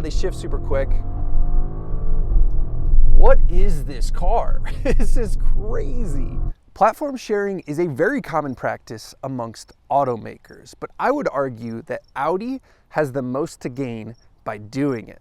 yeah, they shift super quick. What is this car? This is crazy. Platform sharing is a very common practice amongst automakers, but I would argue that Audi has the most to gain by doing it.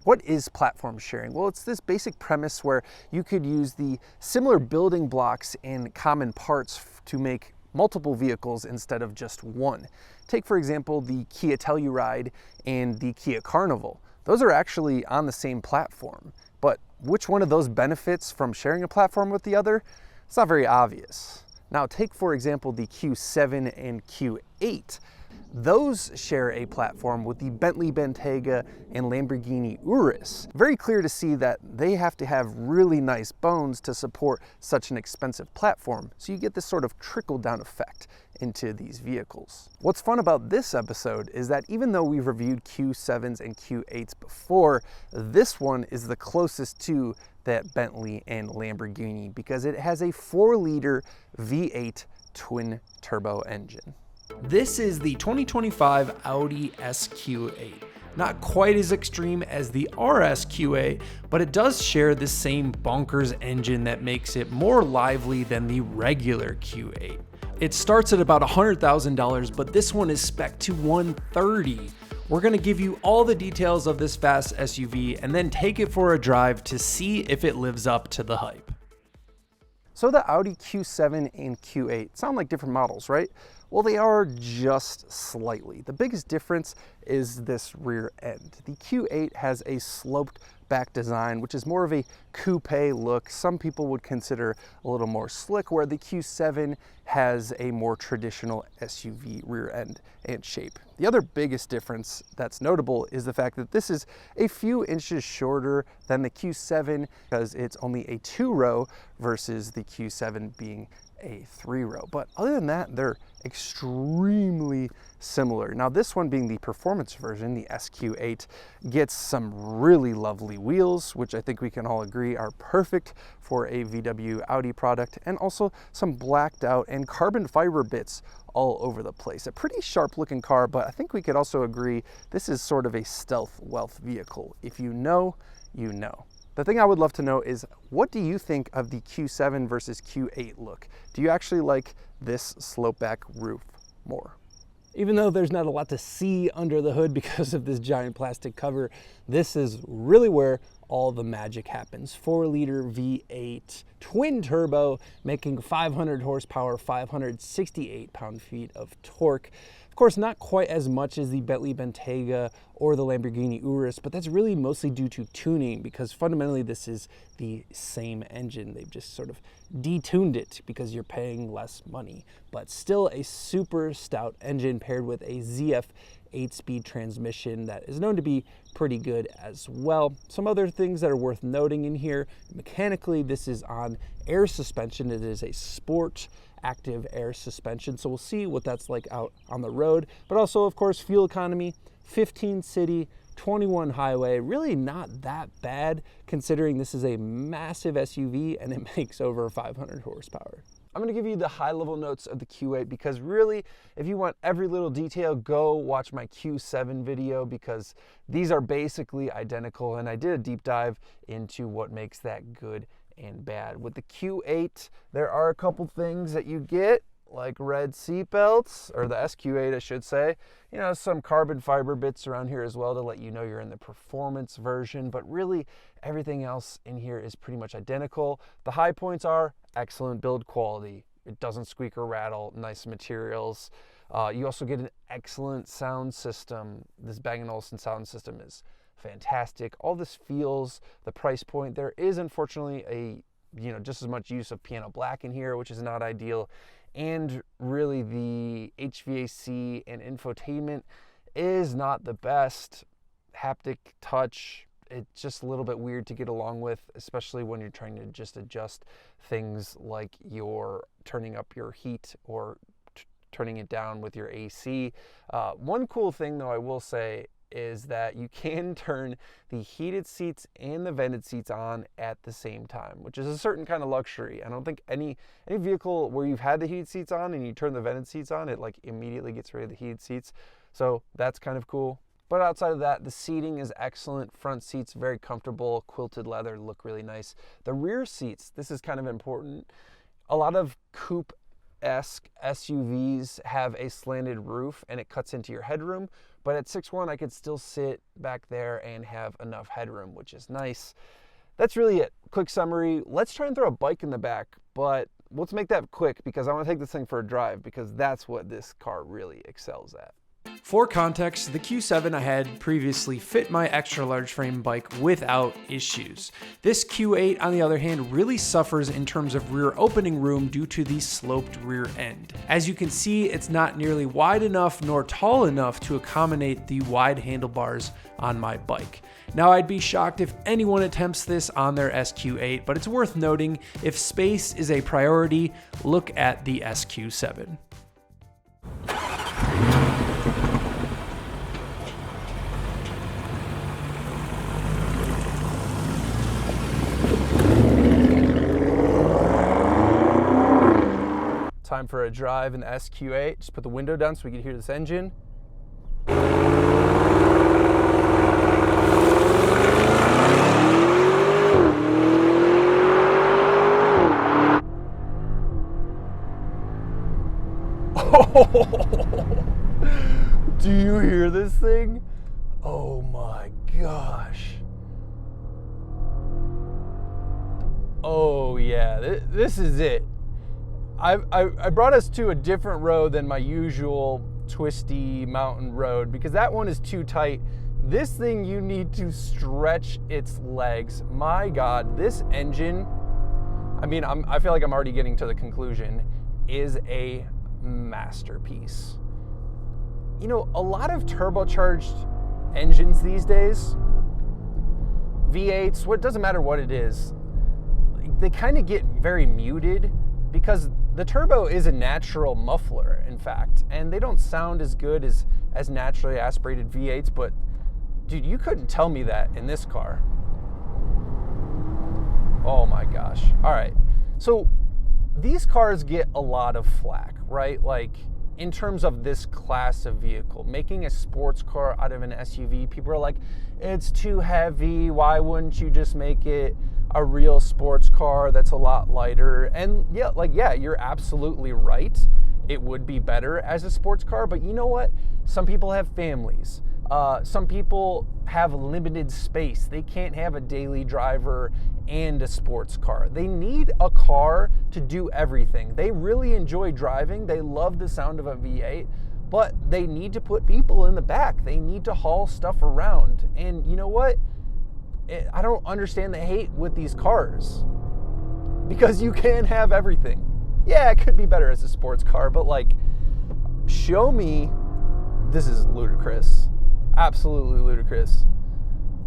What is platform sharing? Well, it's this basic premise where you could use the similar building blocks and common parts to make multiple vehicles instead of just one. Take, for example, the Kia Telluride and the Kia Carnival. Those are actually on the same platform, but which one of those benefits from sharing a platform with the other? It's not very obvious. Now take, for example, the Q7 and Q8. Those share a platform with the Bentley Bentayga and Lamborghini Urus. Very clear to see that they have to have really nice bones to support such an expensive platform, so you get this sort of trickle-down effect into these vehicles. What's fun about this episode is that even though we've reviewed Q7s and Q8s before, this one is the closest to that Bentley and Lamborghini because it has a 4-liter V8 twin-turbo engine. This is the 2025 Audi SQ8. Not quite as extreme as the RSQ8, but it does share the same bonkers engine that makes it more lively than the regular Q8. It starts at about $100,000, but this one is spec'd to $130,000. We're gonna give you all the details of this fast SUV and then take it for a drive to see if it lives up to the hype. So the Audi Q7 and Q8 sound like different models, right? Well, they are just slightly. The biggest difference is this rear end. The Q8 has a sloped back design, which is more of a coupe look. Some people would consider a little more slick, where the Q7 has a more traditional SUV rear end and shape. The other biggest difference that's notable is the fact that this is a few inches shorter than the Q7 because it's only a 2-row versus the Q7 being a 3-row. But other than that, they're extremely similar. Now this one being the performance version, the SQ8, gets some really lovely wheels, which I think we can all agree are perfect for a VW Audi product, and also some blacked out and carbon fiber bits all over the place. A pretty sharp looking car, but I think we could also agree this is sort of a stealth wealth vehicle. If you know, you know. The thing I would love to know is, what do you think of the Q7 versus Q8 look? Do you actually like this slope back roof more? Even though there's not a lot to see under the hood because of this giant plastic cover, this is really where all the magic happens. 4-liter V8 twin turbo, making 500 horsepower, 568 pound-feet of torque. Of course, not quite as much as the Bentley Bentayga or the Lamborghini Urus, but that's really mostly due to tuning, because fundamentally this is the same engine. They've just sort of detuned it because you're paying less money, but still a super stout engine paired with a ZF 8-speed transmission that is known to be pretty good as well. Some other things that are worth noting in here: mechanically, this is on air suspension. It is a sport active air suspension, so we'll see what that's like out on the road. But also, of course, fuel economy, 15 city, 21 highway, really not that bad considering this is a massive SUV and it makes over 500 horsepower. I'm gonna give you the high level notes of the Q8 because really, if you want every little detail, go watch my Q7 video, because these are basically identical, and I did a deep dive into what makes that good and bad. With the Q8, there are a couple things that you get, like red seat belts, or the SQ8 I should say. You know, some carbon fiber bits around here as well to let you know you're in the performance version, but really everything else in here is pretty much identical. The high points are excellent build quality. It doesn't squeak or rattle, nice materials. You also get an excellent sound system. This Bang & Olufsen sound system is fantastic. All this feels, the price point, there is unfortunately just as much use of piano black in here, which is not ideal. And really the HVAC and infotainment is not the best. Haptic touch, it's just a little bit weird to get along with, especially when you're trying to just adjust things like you're turning up your heat or turning it down with your AC. One cool thing though I will say is that you can turn the heated seats and the vented seats on at the same time, which is a certain kind of luxury. I don't think any vehicle where you've had the heated seats on and you turn the vented seats on, it like immediately gets rid of the heated seats. So that's kind of cool. But outside of that, the seating is excellent. Front seats, very comfortable. Quilted leather, look really nice. The rear seats, this is kind of important. A lot of coupe-esque SUVs have a slanted roof and it cuts into your headroom. But at 6'1", I could still sit back there and have enough headroom, which is nice. That's really it. Quick summary. Let's try and throw a bike in the back, but let's make that quick because I want to take this thing for a drive because that's what this car really excels at. For context, the Q7 I had previously fit my extra large frame bike without issues. This Q8, on the other hand, really suffers in terms of rear opening room due to the sloped rear end. As you can see, it's not nearly wide enough nor tall enough to accommodate the wide handlebars on my bike. Now, I'd be shocked if anyone attempts this on their SQ8, but it's worth noting, if space is a priority, look at the SQ7. Time for a drive in the SQ8. Just put the window down so we can hear this engine. Do you hear this thing? Oh my gosh. Oh yeah, this is it. I brought us to a different road than my usual twisty mountain road because that one is too tight. This thing, you need to stretch its legs. My God, this engine, I mean, I feel like I'm already getting to the conclusion, is a masterpiece. You know, a lot of turbocharged engines these days, V8s, it doesn't matter what it is, they kind of get very muted because the turbo is a natural muffler, in fact, and they don't sound as good as naturally aspirated V8s, but dude, you couldn't tell me that in this car. Oh my gosh. All right. So these cars get a lot of flack, right? Like in terms of this class of vehicle, making a sports car out of an SUV, people are like, it's too heavy. Why wouldn't you just make it a real sports car that's a lot lighter? And yeah, you're absolutely right. It would be better as a sports car, but you know what? Some people have families. Some people have limited space. They can't have a daily driver and a sports car. They need a car to do everything. They really enjoy driving. They love the sound of a V8, but they need to put people in the back. They need to haul stuff around. And you know what? I don't understand the hate with these cars because you can have everything. Yeah, it could be better as a sports car, but like, show me, this is ludicrous, absolutely ludicrous.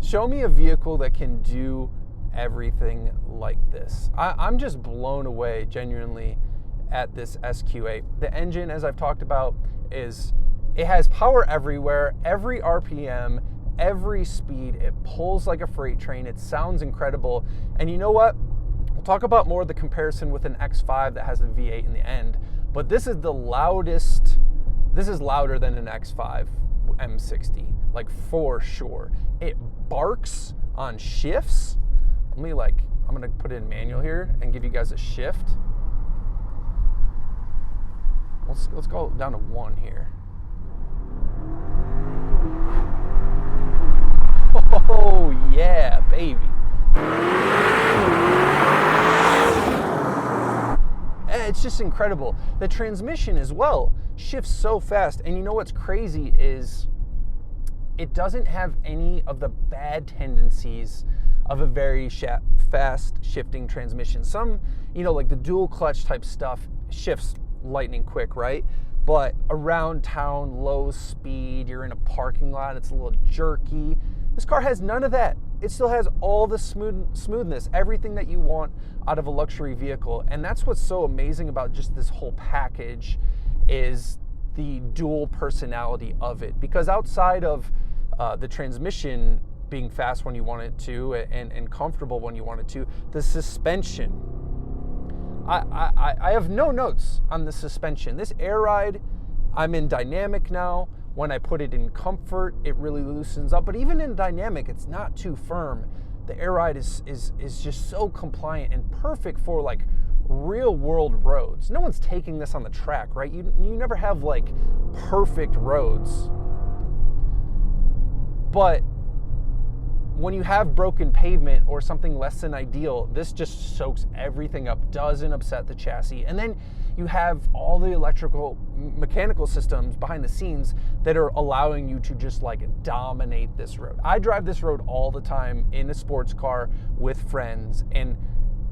Show me a vehicle that can do everything like this. I'm just blown away genuinely at this SQ8. The engine, as I've talked about, it has power everywhere, every RPM, every speed. It pulls like a freight train. It sounds incredible. And you know what? We'll talk about more of the comparison with an X5 that has a V8 in the end, but this is the loudest. This is louder than an X5 M60, like for sure. It barks on shifts. I'm gonna put it in manual here and give you guys a shift. Let's go down to 1 here. Oh yeah, baby. It's just incredible. The transmission as well shifts so fast. And you know what's crazy is it doesn't have any of the bad tendencies of a very fast shifting transmission. Some, like the dual clutch type stuff shifts lightning quick, right? But around town, low speed, you're in a parking lot, it's a little jerky. This car has none of that. It still has all the smoothness, everything that you want out of a luxury vehicle. And that's what's so amazing about just this whole package is the dual personality of it. Because outside of the transmission being fast when you want it to and comfortable when you want it to, the suspension. I have no notes on the suspension. This air ride, I'm in dynamic now. When I put it in comfort, it really loosens up. But even in dynamic, it's not too firm. The air ride is just so compliant and perfect for like real world roads. No one's taking this on the track, right? You never have like perfect roads. But when you have broken pavement or something less than ideal, this just soaks everything up, doesn't upset the chassis. And then you have all the electrical, mechanical systems behind the scenes that are allowing you to just like dominate this road. I drive this road all the time in a sports car with friends, and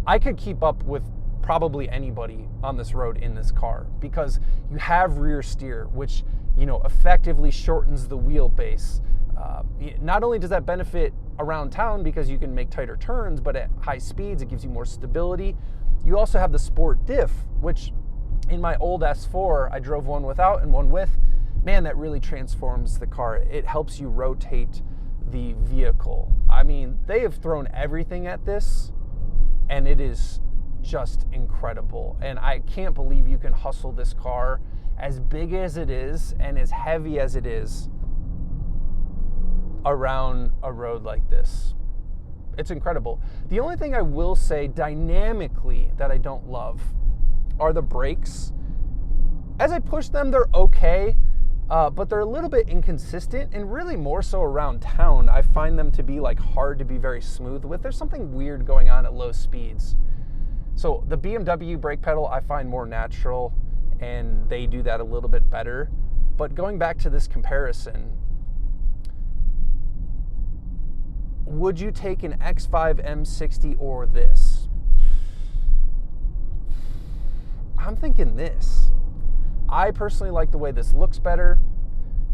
I could keep up with probably anybody on this road in this car because you have rear steer, which, you know, effectively shortens the wheelbase. Not only does that benefit around town because you can make tighter turns, but at high speeds, it gives you more stability. You also have the sport diff, which in my old S4, I drove one without and one with. Man, that really transforms the car. It helps you rotate the vehicle. I mean, they have thrown everything at this, and it is just incredible. And I can't believe you can hustle this car as big as it is and as heavy as it is around a road like this. It's incredible. The only thing I will say dynamically that I don't love are the brakes. As I push them, they're okay, but they're a little bit inconsistent, and really more so around town. I find them to be like hard to be very smooth with. There's something weird going on at low speeds. So the BMW brake pedal I find more natural, and they do that a little bit better. But going back to this comparison, would you take an X5 M60 or this? I'm thinking this. I personally like the way this looks better,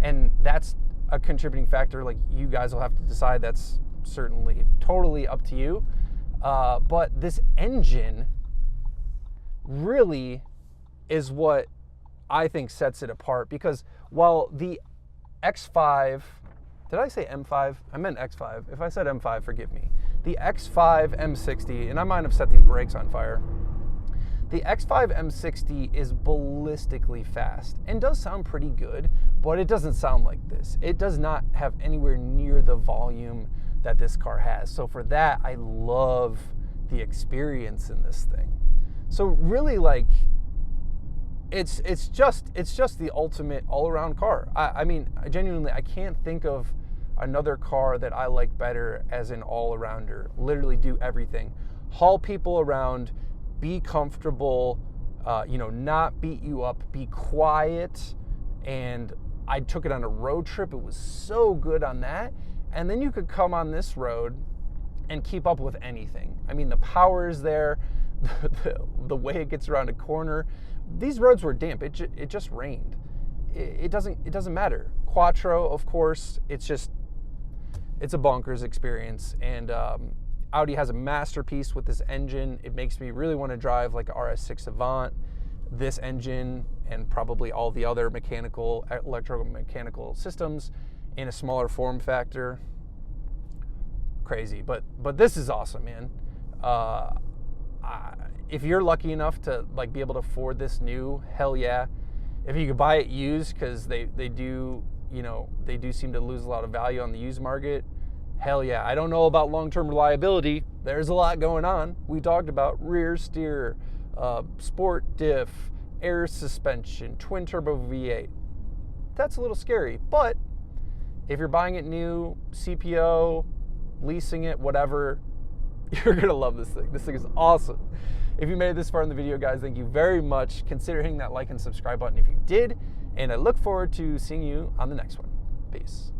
and that's a contributing factor. Like, you guys will have to decide. That's certainly totally up to you. But this engine really is what I think sets it apart, because while the X5, did I say M5? I meant X5. If I said M5, forgive me. The X5 M60, and I might have set these brakes on fire. The X5 M60 is ballistically fast and does sound pretty good, but it doesn't sound like this. It does not have anywhere near the volume that this car has. So for that, I love the experience in this thing. So really, like, it's just the ultimate all-around car. I mean, genuinely, I can't think of another car that I like better as an all-arounder. Literally do everything. Haul people around, be comfortable, not beat you up, be quiet. And I took it on a road trip. It was so good on that. And then you could come on this road and keep up with anything. I mean, the power is there, the way it gets around a corner. These roads were damp. It just rained. It doesn't matter. Quattro, of course, it's a bonkers experience. And Audi has a masterpiece with this engine. It makes me really want to drive like a RS6 Avant. This engine and probably all the other electromechanical systems in a smaller form factor. Crazy, but this is awesome, man. If you're lucky enough to like be able to afford this new, hell yeah. If you could buy it used, because they do seem to lose a lot of value on the used market, hell yeah. I don't know about long-term reliability. There's a lot going on. We talked about rear steer, sport diff, air suspension, twin turbo V8. That's a little scary, but if you're buying it new, CPO, leasing it, whatever, you're gonna love this thing. This thing is awesome. If you made it this far in the video, guys, thank you very much. Consider hitting that like and subscribe button if you did, and I look forward to seeing you on the next one. Peace.